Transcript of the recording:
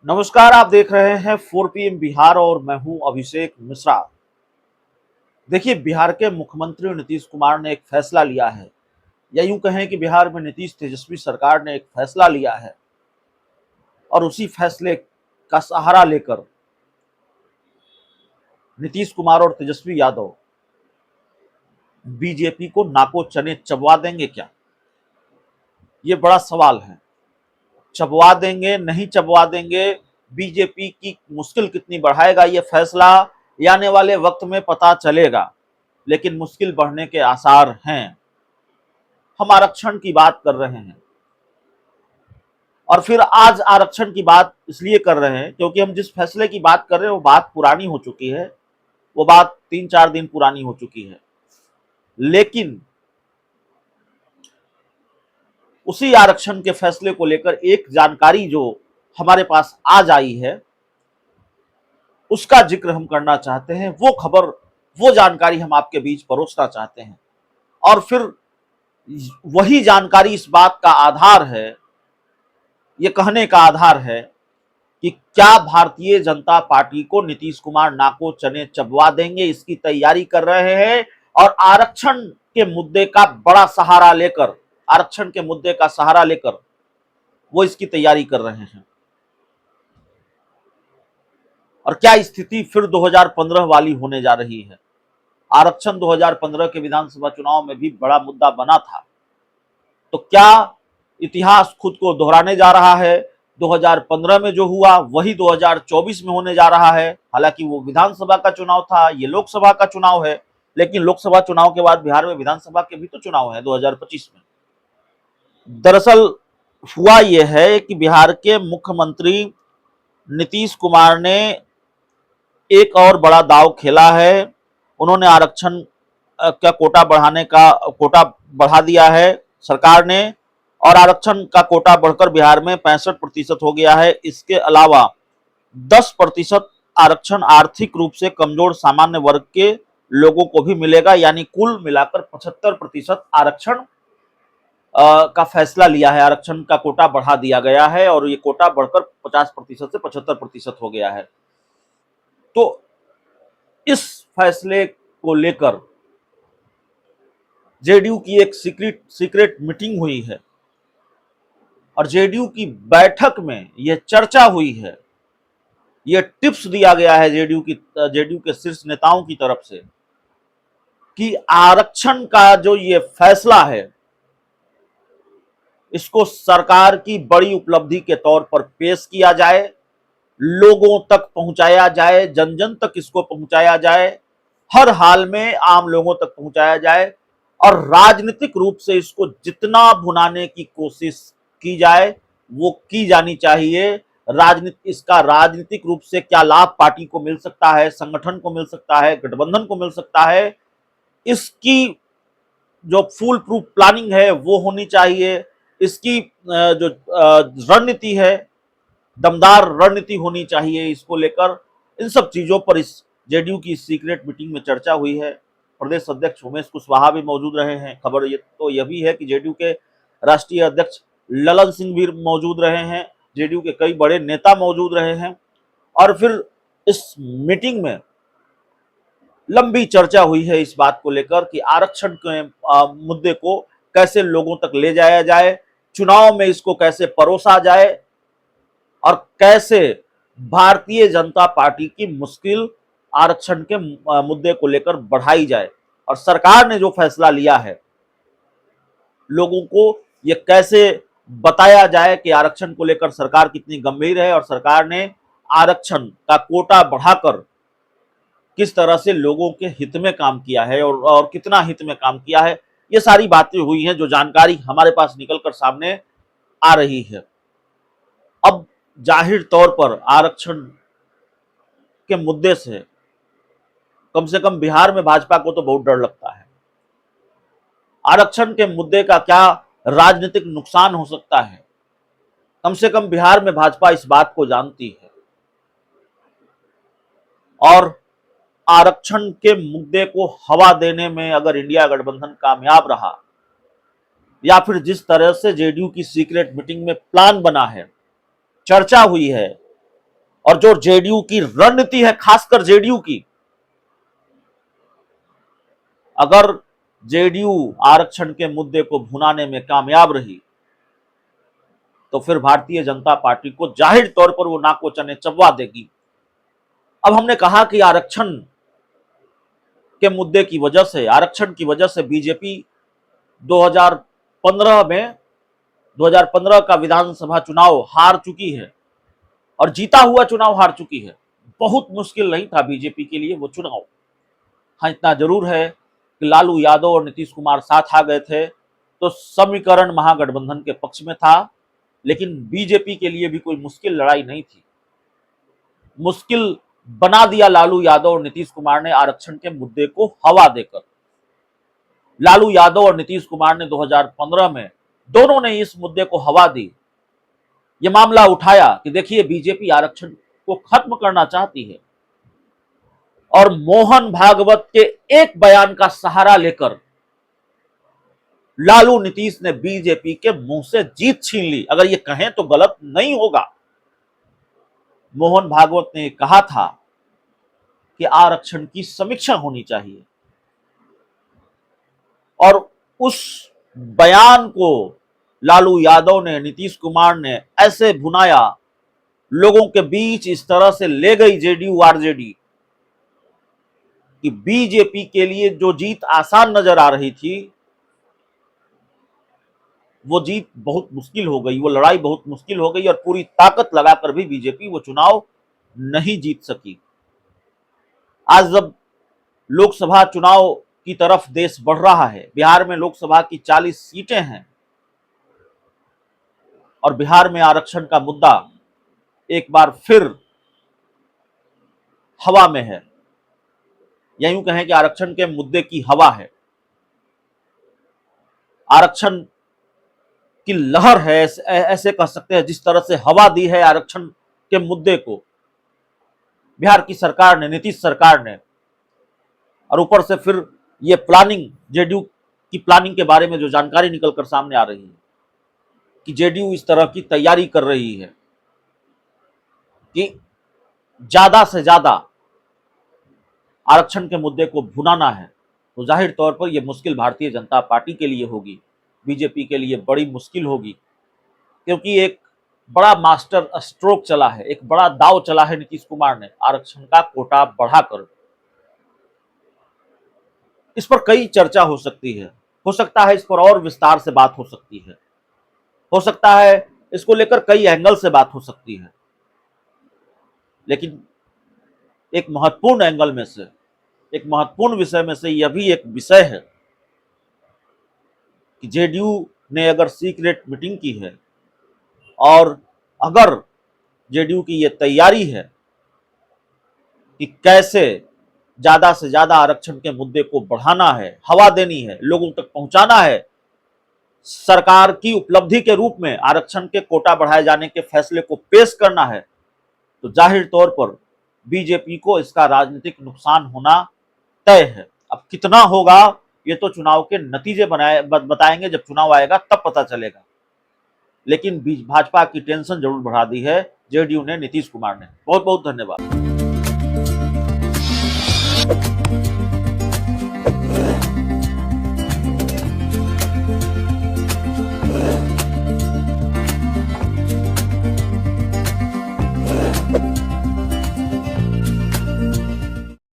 नमस्कार, आप देख रहे हैं 4 PM बिहार और मैं हूं अभिषेक मिश्रा। देखिए, बिहार के मुख्यमंत्री नीतीश कुमार ने एक फैसला लिया है, या यूं कहें कि बिहार में नीतीश तेजस्वी सरकार ने एक फैसला लिया है और उसी फैसले का सहारा लेकर नीतीश कुमार और तेजस्वी यादव बीजेपी को नाको चने चबवा देंगे क्या? ये बड़ा सवाल है। चबवा देंगे, नहीं चबवा देंगे, बीजेपी की मुश्किल कितनी बढ़ाएगा ये फैसला, ये आने वाले वक्त में पता चलेगा। लेकिन मुश्किल बढ़ने के आसार हैं। हम आरक्षण की बात कर रहे हैं और फिर आज आरक्षण की बात इसलिए कर रहे हैं क्योंकि हम जिस फैसले की बात कर रहे हैं वो बात पुरानी हो चुकी है। वो बात 3-4 दिन पुरानी हो चुकी है। लेकिन उसी आरक्षण के फैसले को लेकर एक जानकारी जो हमारे पास आज आई है उसका जिक्र हम करना चाहते हैं। वो खबर, वो जानकारी हम आपके बीच परोसना चाहते हैं। और फिर वही जानकारी इस बात का आधार है, ये कहने का आधार है कि क्या भारतीय जनता पार्टी को नीतीश कुमार नाको चने चबवा देंगे, इसकी तैयारी कर रहे हैं। और आरक्षण के मुद्दे का बड़ा सहारा लेकर, आरक्षण के मुद्दे का सहारा लेकर वो इसकी तैयारी कर रहे हैं। और क्या स्थिति फिर 2015 वाली होने जा रही है? आरक्षण 2015 के विधानसभा चुनाव में भी बड़ा मुद्दा बना था। तो क्या इतिहास खुद को दोहराने जा रहा है? 2015 में जो हुआ वही 2024 में होने जा रहा है। हालांकि वो विधानसभा का चुनाव था, ये लोकसभा का चुनाव है। लेकिन लोकसभा चुनाव के बाद बिहार में विधानसभा के भी तो चुनाव है 2025 में। दरअसल हुआ यह है कि बिहार के मुख्यमंत्री नीतीश कुमार ने एक और बड़ा दांव खेला है। उन्होंने आरक्षण का कोटा बढ़ा दिया है सरकार ने, और आरक्षण का कोटा बढ़कर बिहार में 65% हो गया है। इसके अलावा 10% आरक्षण आर्थिक रूप से कमजोर सामान्य वर्ग के लोगों को भी मिलेगा, यानी कुल मिलाकर 75% आरक्षण का फैसला लिया है। आरक्षण का कोटा बढ़ा दिया गया है और ये कोटा बढ़कर 50% से 75% हो गया है। तो इस फैसले को लेकर जेडीयू की एक सीक्रेट मीटिंग हुई है और जेडीयू की बैठक में यह चर्चा हुई है, यह टिप्स दिया गया है जेडीयू के शीर्ष नेताओं की तरफ से कि आरक्षण का जो ये फैसला है इसको सरकार की बड़ी उपलब्धि के तौर पर पेश किया जाए, लोगों तक पहुंचाया जाए, जन जन तक इसको पहुंचाया जाए, हर हाल में आम लोगों तक पहुंचाया जाए और राजनीतिक रूप से इसको जितना भुनाने की कोशिश की जाए वो की जानी चाहिए। इसका राजनीतिक रूप से क्या लाभ पार्टी को मिल सकता है, संगठन को मिल सकता है, गठबंधन को मिल सकता है, इसकी जो फुल प्रूफ प्लानिंग है वो होनी चाहिए। इसकी जो रणनीति है, दमदार रणनीति होनी चाहिए इसको लेकर। इन सब चीजों पर इस जेडीयू की सीक्रेट मीटिंग में चर्चा हुई है। प्रदेश अध्यक्ष उमेश कुशवाहा भी मौजूद रहे हैं। खबर यह भी है कि जेडीयू के राष्ट्रीय अध्यक्ष ललन सिंह भी मौजूद रहे हैं, जेडीयू के कई बड़े नेता मौजूद रहे हैं। और फिर इस मीटिंग में लंबी चर्चा हुई है इस बात को लेकर कि आरक्षण के मुद्दे को कैसे लोगों तक ले जाया जाए, चुनाव में इसको कैसे परोसा जाए और कैसे भारतीय जनता पार्टी की मुश्किल आरक्षण के मुद्दे को लेकर बढ़ाई जाए। और सरकार ने जो फैसला लिया है लोगों को ये कैसे बताया जाए कि आरक्षण को लेकर सरकार कितनी गंभीर है और सरकार ने आरक्षण का कोटा बढ़ाकर किस तरह से लोगों के हित में काम किया है और कितना हित में काम किया है। ये सारी बातें हुई हैं जो जानकारी हमारे पास निकलकर सामने आ रही है। अब जाहिर तौर पर आरक्षण के मुद्दे से कम बिहार में भाजपा को तो बहुत डर लगता है। आरक्षण के मुद्दे का क्या राजनीतिक नुकसान हो सकता है, कम से कम बिहार में भाजपा इस बात को जानती है। और आरक्षण के मुद्दे को हवा देने में अगर इंडिया गठबंधन कामयाब रहा, या फिर जिस तरह से जेडीयू की सीक्रेट मीटिंग में प्लान बना है, चर्चा हुई है और जो जेडीयू की रणनीति है, खासकर जेडीयू की, अगर जेडीयू आरक्षण के मुद्दे को भुनाने में कामयाब रही तो फिर भारतीय जनता पार्टी को जाहिर तौर पर वो नाक को चने चबवा देगी। अब हमने कहा कि आरक्षण के मुद्दे की वजह से, आरक्षण की वजह से बीजेपी 2015 का विधानसभा चुनाव हार चुकी है और जीता हुआ चुनाव हार चुकी है। बहुत मुश्किल नहीं था बीजेपी के लिए वो चुनाव। हाँ, इतना जरूर है कि लालू यादव और नीतीश कुमार साथ आ गए थे तो समीकरण महागठबंधन के पक्ष में था, लेकिन बीजेपी के लिए भी कोई मुश्किल लड़ाई नहीं थी। मुश्किल बना दिया लालू यादव और नीतीश कुमार ने आरक्षण के मुद्दे को हवा देकर। लालू यादव और नीतीश कुमार ने 2015 में दोनों ने इस मुद्दे को हवा दी, यह मामला उठाया कि देखिए बीजेपी आरक्षण को खत्म करना चाहती है, और मोहन भागवत के एक बयान का सहारा लेकर लालू नीतीश ने बीजेपी के मुंह से जीत छीन ली। अगर ये कहें तो गलत नहीं होगा। मोहन भागवत ने कहा था कि आरक्षण की समीक्षा होनी चाहिए, और उस बयान को लालू यादव ने, नीतीश कुमार ने ऐसे भुनाया, लोगों के बीच इस तरह से ले गई जेडीयू आरजेडी कि बीजेपी के लिए जो जीत आसान नजर आ रही थी वो जीत बहुत मुश्किल हो गई, वो लड़ाई बहुत मुश्किल हो गई, और पूरी ताकत लगाकर भी बीजेपी वो चुनाव नहीं जीत सकी। आज जब लोकसभा चुनाव की तरफ देश बढ़ रहा है, बिहार में लोकसभा की 40 सीटें हैं और बिहार में आरक्षण का मुद्दा एक बार फिर हवा में है, या यूं कहें कि आरक्षण के मुद्दे की हवा है। आरक्षण की लहर है, ऐसे कह सकते हैं, जिस तरह से हवा दी है आरक्षण के मुद्दे को बिहार की सरकार ने, नीतीश सरकार ने, और ऊपर से फिर ये प्लानिंग, जेडीयू की प्लानिंग के बारे में जो जानकारी निकलकर सामने आ रही है कि जेडीयू इस तरह की तैयारी कर रही है कि ज्यादा से ज्यादा आरक्षण के मुद्दे को भुनाना है, तो जाहिर तौर पर यह मुश्किल भारतीय जनता पार्टी के लिए होगी, बीजेपी के लिए बड़ी मुश्किल होगी, क्योंकि एक बड़ा मास्टर स्ट्रोक चला है, एक बड़ा दाव चला है नीतीश कुमार ने आरक्षण का कोटा बढ़ाकर। इस पर कई चर्चा हो सकती है, हो सकता है इस पर और विस्तार से बात हो सकती है, हो सकता है इसको लेकर कई एंगल से बात हो सकती है, लेकिन एक महत्वपूर्ण एंगल में से, एक महत्वपूर्ण विषय में से यह भी एक विषय है कि जेडीयू ने अगर सीक्रेट मीटिंग की है और अगर जेडीयू की यह तैयारी है कि कैसे ज्यादा से ज्यादा आरक्षण के मुद्दे को बढ़ाना है, हवा देनी है, लोगों तक पहुंचाना है, सरकार की उपलब्धि के रूप में आरक्षण के कोटा बढ़ाए जाने के फैसले को पेश करना है, तो जाहिर तौर पर बीजेपी को इसका राजनीतिक नुकसान होना तय है। अब कितना होगा ये तो चुनाव के नतीजे बताएंगे, जब चुनाव आएगा तब पता चलेगा। लेकिन भाजपा की टेंशन जरूर बढ़ा दी है जेडीयू ने, नीतीश कुमार ने। बहुत बहुत धन्यवाद।